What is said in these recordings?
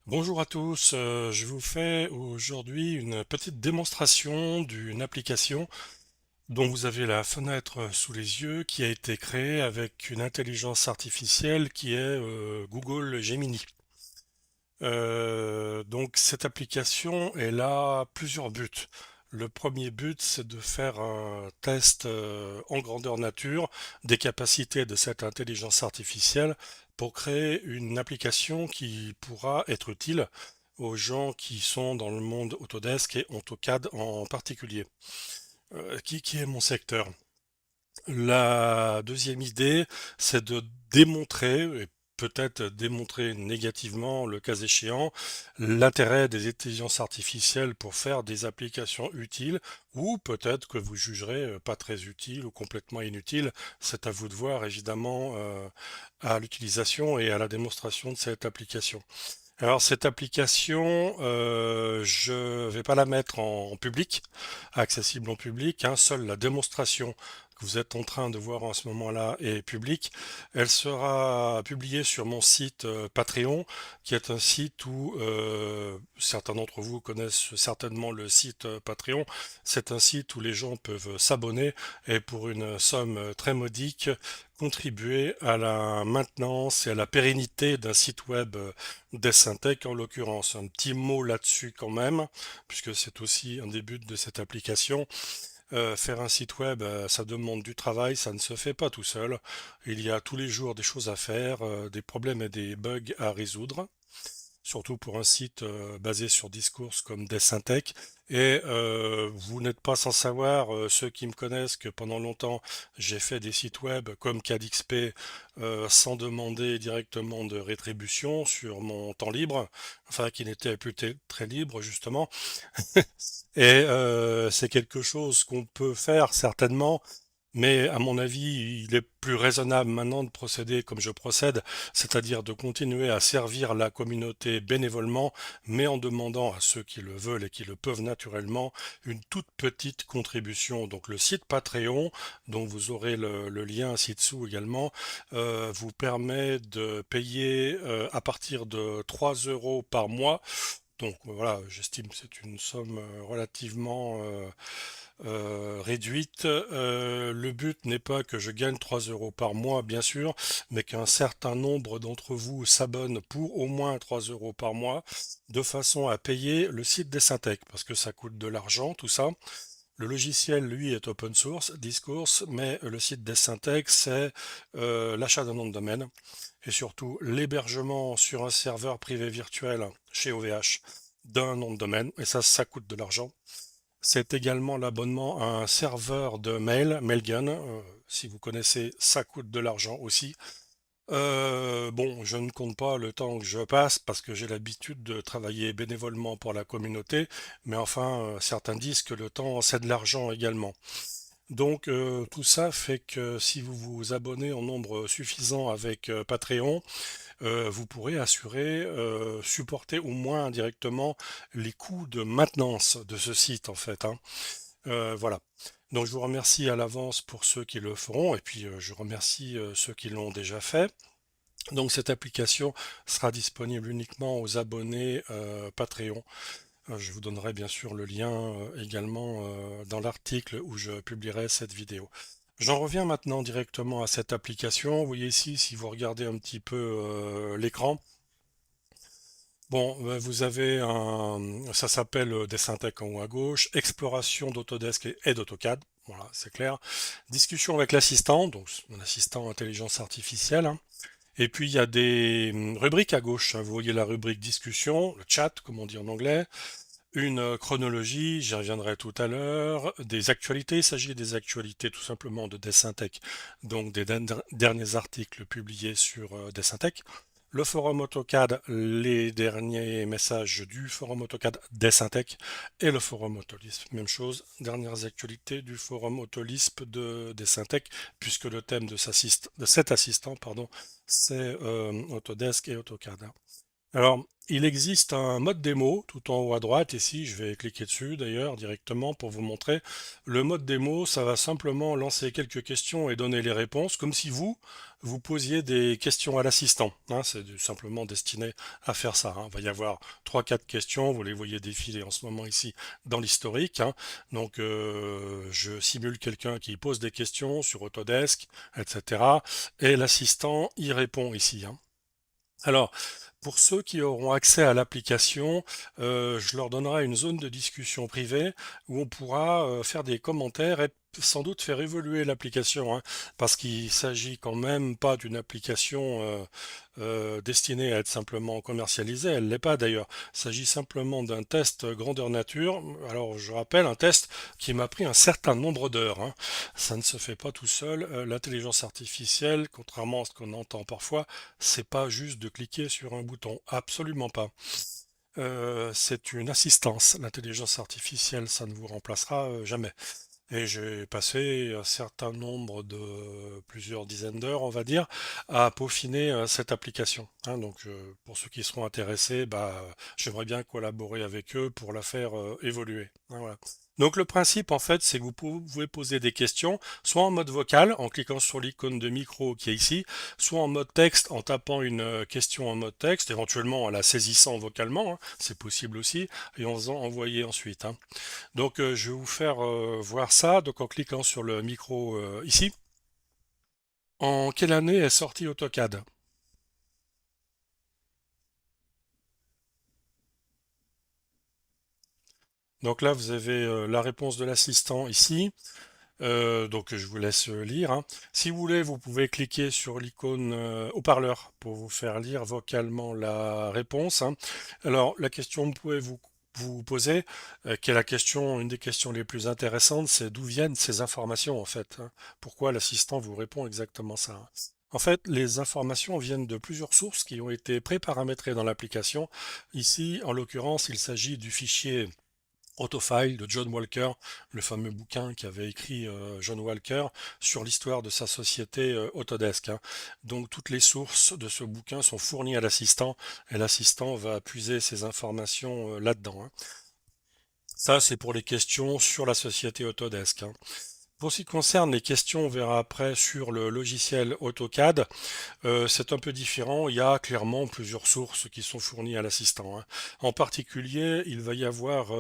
Bonjour à tous, je vous fais aujourd'hui une petite démonstration d'une application dont vous avez la fenêtre sous les yeux qui a été créée avec une intelligence artificielle qui est Google Gemini. Donc cette application, elle a plusieurs buts. Le premier but, c'est de faire un test en grandeur nature des capacités de cette intelligence artificielle pour créer une application qui pourra être utile aux gens qui sont dans le monde Autodesk et AutoCAD en particulier, qui est mon secteur. La deuxième idée, c'est de démontrer, et peut-être démontrer négativement, le cas échéant, l'intérêt des intelligences artificielles pour faire des applications utiles, ou peut-être que vous jugerez pas très utiles ou complètement inutiles. C'est à vous de voir, évidemment, à l'utilisation et à la démonstration de cette application. Alors cette application, je vais pas la mettre en public, accessible en public, hein. Seule la démonstration que vous êtes en train de voir en ce moment-là est publique. Elle sera publiée sur mon site Patreon, qui est un site où certains d'entre vous connaissent certainement le site Patreon. C'est un site où les gens peuvent s'abonner et pour une somme très modique contribuer à la maintenance et à la pérennité d'un site web Desyntec en l'occurrence. Un petit mot là-dessus quand même, puisque c'est aussi un des buts de cette application. Faire un site web, ça demande du travail, ça ne se fait pas tout seul. Il y a tous les jours des choses à faire, des problèmes et des bugs à résoudre, surtout pour un site basé sur discourse comme Desyntec. Et vous n'êtes pas sans savoir, ceux qui me connaissent, que pendant longtemps j'ai fait des sites web comme CADXP sans demander directement de rétribution sur mon temps libre, enfin qui n'était plus très libre justement. Et c'est quelque chose qu'on peut faire certainement, mais à mon avis, il est plus raisonnable maintenant de procéder comme je procède, c'est-à-dire de continuer à servir la communauté bénévolement, mais en demandant à ceux qui le veulent et qui le peuvent naturellement une toute petite contribution. Donc le site Patreon, dont vous aurez le lien ci-dessous également, vous permet de payer à partir de 3 euros par mois. Donc voilà, j'estime que c'est une somme relativement réduite. Le but n'est pas que je gagne 3 euros par mois, bien sûr, mais qu'un certain nombre d'entre vous s'abonnent pour au moins 3 euros par mois, de façon à payer le site des Syntec, parce que ça coûte de l'argent, tout ça. Le logiciel, lui, est open source, Discourse, mais le site des Syntec, c'est l'achat d'un nom de domaine et surtout l'hébergement sur un serveur privé virtuel chez OVH d'un nom de domaine, et ça coûte de l'argent. C'est également l'abonnement à un serveur de mail, Mailgun. Si vous connaissez, ça coûte de l'argent aussi. Bon, je ne compte pas le temps que je passe parce que j'ai l'habitude de travailler bénévolement pour la communauté, mais enfin, certains disent que le temps, c'est de l'argent également. Donc, tout ça fait que si vous vous abonnez en nombre suffisant avec Patreon, vous pourrez assurer, supporter au moins indirectement les coûts de maintenance de ce site en fait, hein. Voilà. Donc je vous remercie à l'avance pour ceux qui le feront et puis je remercie ceux qui l'ont déjà fait. Donc cette application sera disponible uniquement aux abonnés Patreon. Je vous donnerai bien sûr le lien également dans l'article où je publierai cette vidéo. J'en reviens maintenant directement à cette application. Vous voyez ici, si vous regardez un petit peu l'écran, bon, vous avez ça s'appelle Desyntec en haut à gauche, exploration d'Autodesk et d'AutoCAD. Voilà, c'est clair. Discussion avec l'assistant, donc mon assistant intelligence artificielle, hein. Et puis il y a des rubriques à gauche, hein. Vous voyez la rubrique discussion, le chat, comme on dit en anglais, une chronologie, j'y reviendrai tout à l'heure, des actualités, il s'agit des actualités tout simplement de Desyntec, donc des derniers articles publiés sur Desyntec. Le forum AutoCAD, les derniers messages du forum AutoCAD Desyntec et le forum Autolisp. Même chose, dernières actualités du forum Autolisp de Desyntec, puisque le thème de cet assistant, pardon, c'est Autodesk et AutoCAD. Alors, il existe un mode démo tout en haut à droite. Ici, je vais cliquer dessus d'ailleurs directement pour vous montrer. Le mode démo, ça va simplement lancer quelques questions et donner les réponses, comme si vous posiez des questions à l'assistant, hein. C'est simplement destiné à faire ça, hein. Il va y avoir trois, quatre questions. Vous les voyez défiler en ce moment ici dans l'historique, hein. Donc, je simule quelqu'un qui pose des questions sur Autodesk, etc. Et l'assistant y répond ici, hein. Alors, pour ceux qui auront accès à l'application, je leur donnerai une zone de discussion privée où on pourra faire des commentaires et sans doute faire évoluer l'application, hein, parce qu'il s'agit quand même pas d'une application destinée à être simplement commercialisée. Elle l'est pas d'ailleurs. Il s'agit simplement d'un test grandeur nature. Alors, je rappelle, un test qui m'a pris un certain nombre d'heures, hein. Ça ne se fait pas tout seul. L'intelligence artificielle, contrairement à ce qu'on entend parfois, c'est pas juste de cliquer sur un bouton, absolument pas. C'est une assistance. L'intelligence artificielle, ça ne vous remplacera jamais. Et j'ai passé un certain nombre de plusieurs dizaines d'heures, on va dire, à peaufiner cette application, hein. Donc, pour ceux qui seront intéressés, bah, j'aimerais bien collaborer avec eux pour la faire évoluer, hein, voilà. Donc, le principe, en fait, c'est que vous pouvez poser des questions, soit en mode vocal, en cliquant sur l'icône de micro qui est ici, soit en mode texte, en tapant une question en mode texte, éventuellement en la saisissant vocalement, hein, c'est possible aussi, et en faisant envoyer ensuite, hein. Donc, je vais vous faire voir ça, donc en cliquant sur le micro ici. En quelle année est sorti AutoCAD? Donc là, vous avez la réponse de l'assistant ici. Donc je vous laisse lire, hein. Si vous voulez, vous pouvez cliquer sur l'icône haut-parleur pour vous faire lire vocalement la réponse, hein. Alors, la question que vous pouvez vous poser, qui est la question, une des questions les plus intéressantes, c'est d'où viennent ces informations en fait, hein. Pourquoi l'assistant vous répond exactement ça, hein. En fait, les informations viennent de plusieurs sources qui ont été préparamétrées dans l'application. Ici, en l'occurrence, il s'agit du fichier Autofile de John Walker, le fameux bouquin qu'avait écrit John Walker sur l'histoire de sa société Autodesk, hein. Donc toutes les sources de ce bouquin sont fournies à l'assistant et l'assistant va puiser ces informations là-dedans, hein. Ça, c'est pour les questions sur la société Autodesk, hein. Pour ce qui concerne les questions, on verra après sur le logiciel AutoCAD. C'est un peu différent, il y a clairement plusieurs sources qui sont fournies à l'assistant, hein. En particulier, il va y avoir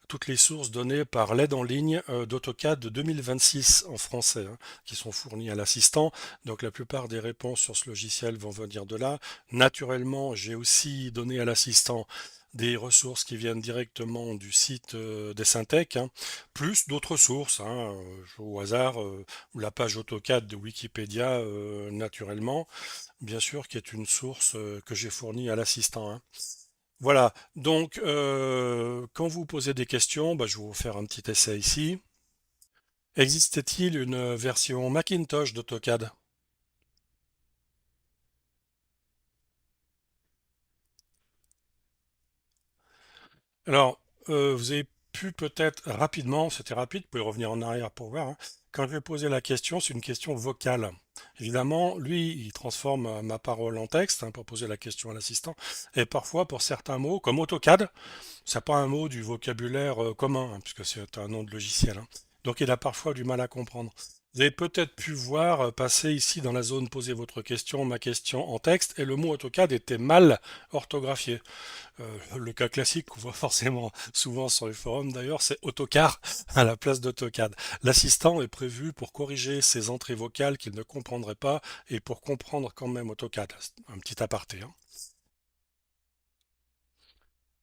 toutes les sources données par l'aide en ligne d'AutoCAD de 2026 en français, hein, qui sont fournies à l'assistant. Donc la plupart des réponses sur ce logiciel vont venir de là. Naturellement, j'ai aussi donné à l'assistant des ressources qui viennent directement du site des Syntec, hein, plus d'autres sources, hein, au hasard, la page AutoCAD de Wikipédia, naturellement, bien sûr, qui est une source que j'ai fournie à l'assistant, hein. Voilà, donc quand vous posez des questions, bah, je vais vous faire un petit essai ici. Existait-il une version Macintosh d'AutoCAD? Alors, vous avez pu peut-être rapidement, c'était rapide, vous pouvez revenir en arrière pour voir, hein. Quand je vais poser la question, c'est une question vocale. Évidemment, lui, il transforme ma parole en texte, hein, pour poser la question à l'assistant. Et parfois, pour certains mots, comme AutoCAD, c'est pas un mot du vocabulaire commun, hein, puisque c'est un nom de logiciel, hein. Donc il a parfois du mal à comprendre. Vous avez peut-être pu voir passer ici dans la zone poser votre question, ma question en texte, et le mot AutoCAD était mal orthographié. Le cas classique qu'on voit forcément souvent sur les forums d'ailleurs, c'est autocar à la place d'autocad. L'assistant est prévu pour corriger ces entrées vocales qu'il ne comprendrait pas et pour comprendre quand même AutoCAD. Un petit aparté, hein.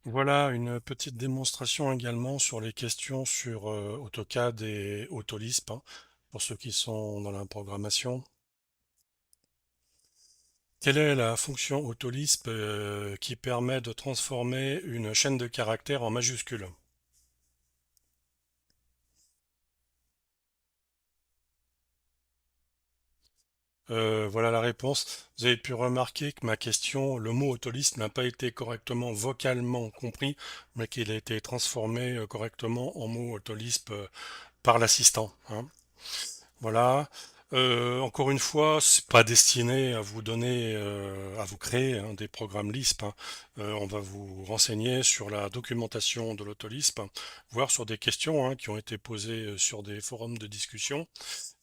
Voilà une petite démonstration également sur les questions sur AutoCAD et Autolisp, hein, pour ceux qui sont dans la programmation. Quelle est la fonction Autolisp qui permet de transformer une chaîne de caractères en majuscule? Voilà la réponse. Vous avez pu remarquer que ma question, le mot autoliste n'a pas été correctement vocalement compris, mais qu'il a été transformé correctement en mot autolisp par l'assistant, hein. Voilà. Encore une fois, c'est pas destiné à vous donner, à vous créer hein, des programmes Lisp, hein. On va vous renseigner sur la documentation de l'AutoLisp, hein, voire sur des questions hein, qui ont été posées sur des forums de discussion.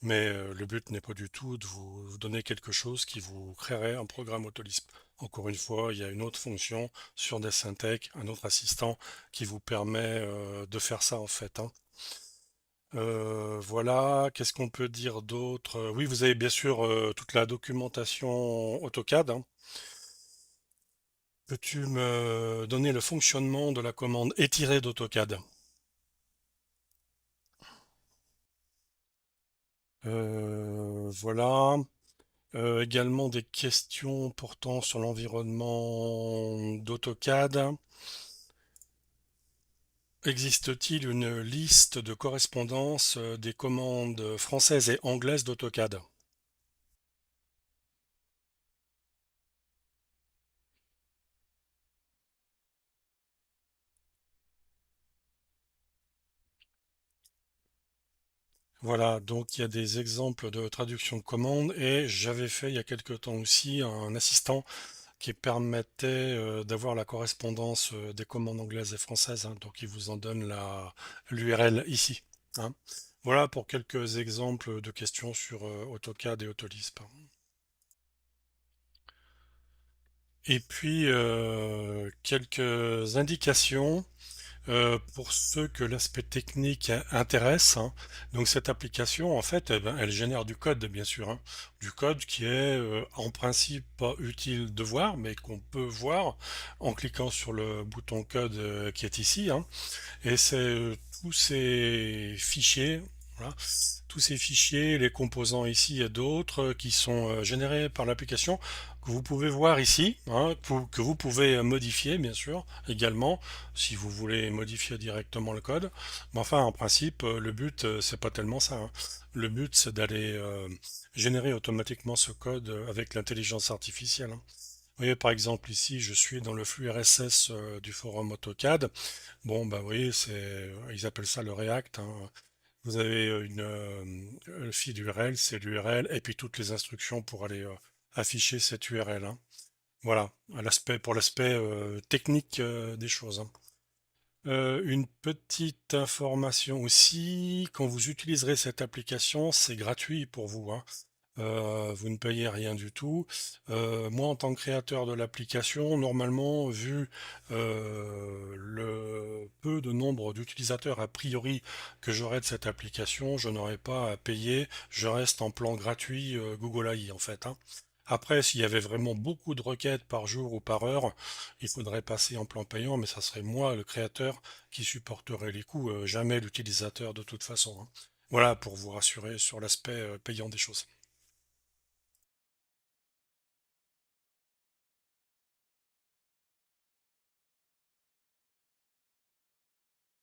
Mais le but n'est pas du tout de vous donner quelque chose qui vous créerait un programme AutoLisp. Encore une fois, il y a une autre fonction sur DessinTech, un autre assistant qui vous permet de faire ça en fait, hein. Voilà, qu'est-ce qu'on peut dire d'autre? Oui, vous avez bien sûr toute la documentation AutoCAD, hein. Peux-tu me donner le fonctionnement de la commande étirée d'AutoCAD? Voilà. Également des questions portant sur l'environnement d'AutoCAD. Existe-t-il une liste de correspondance des commandes françaises et anglaises d'AutoCAD? Voilà, donc il y a des exemples de traduction de commandes et j'avais fait il y a quelque temps aussi un assistant qui permettait d'avoir la correspondance des commandes anglaises et françaises, hein, donc il vous en donne la l'URL ici, hein. Voilà pour quelques exemples de questions sur AutoCAD et AutoLisp. Et puis quelques indications pour ceux que l'aspect technique intéresse, hein. Donc cette application, en fait, eh ben, elle génère du code, bien sûr, hein. Du code qui est en principe pas utile de voir, mais qu'on peut voir en cliquant sur le bouton code qui est ici, hein. Et c'est tous ces fichiers, voilà, tous ces fichiers, les composants ici et d'autres qui sont générés par l'application que vous pouvez voir ici, hein, que vous pouvez modifier bien sûr également si vous voulez modifier directement le code. Mais enfin, en principe, le but c'est pas tellement ça, hein. Le but c'est d'aller générer automatiquement ce code avec l'intelligence artificielle, hein. Vous voyez, par exemple, ici, je suis dans le flux RSS du forum AutoCAD. Bon, bah, vous voyez, ils appellent ça le React, hein. Vous avez le fil URL, c'est l'URL, et puis toutes les instructions pour aller afficher cette URL, hein. Voilà, pour l'aspect technique des choses, hein. Une petite information aussi, quand vous utiliserez cette application, c'est gratuit pour vous, hein. Vous ne payez rien du tout. Moi, en tant que créateur de l'application, normalement, vu le peu de nombre d'utilisateurs a priori que j'aurai de cette application, je n'aurai pas à payer. Je reste en plan gratuit Google AI en fait, hein. Après, s'il y avait vraiment beaucoup de requêtes par jour ou par heure, il faudrait passer en plan payant, mais ça serait moi, le créateur, qui supporterait les coûts, jamais l'utilisateur de toute façon, hein. Voilà pour vous rassurer sur l'aspect payant des choses.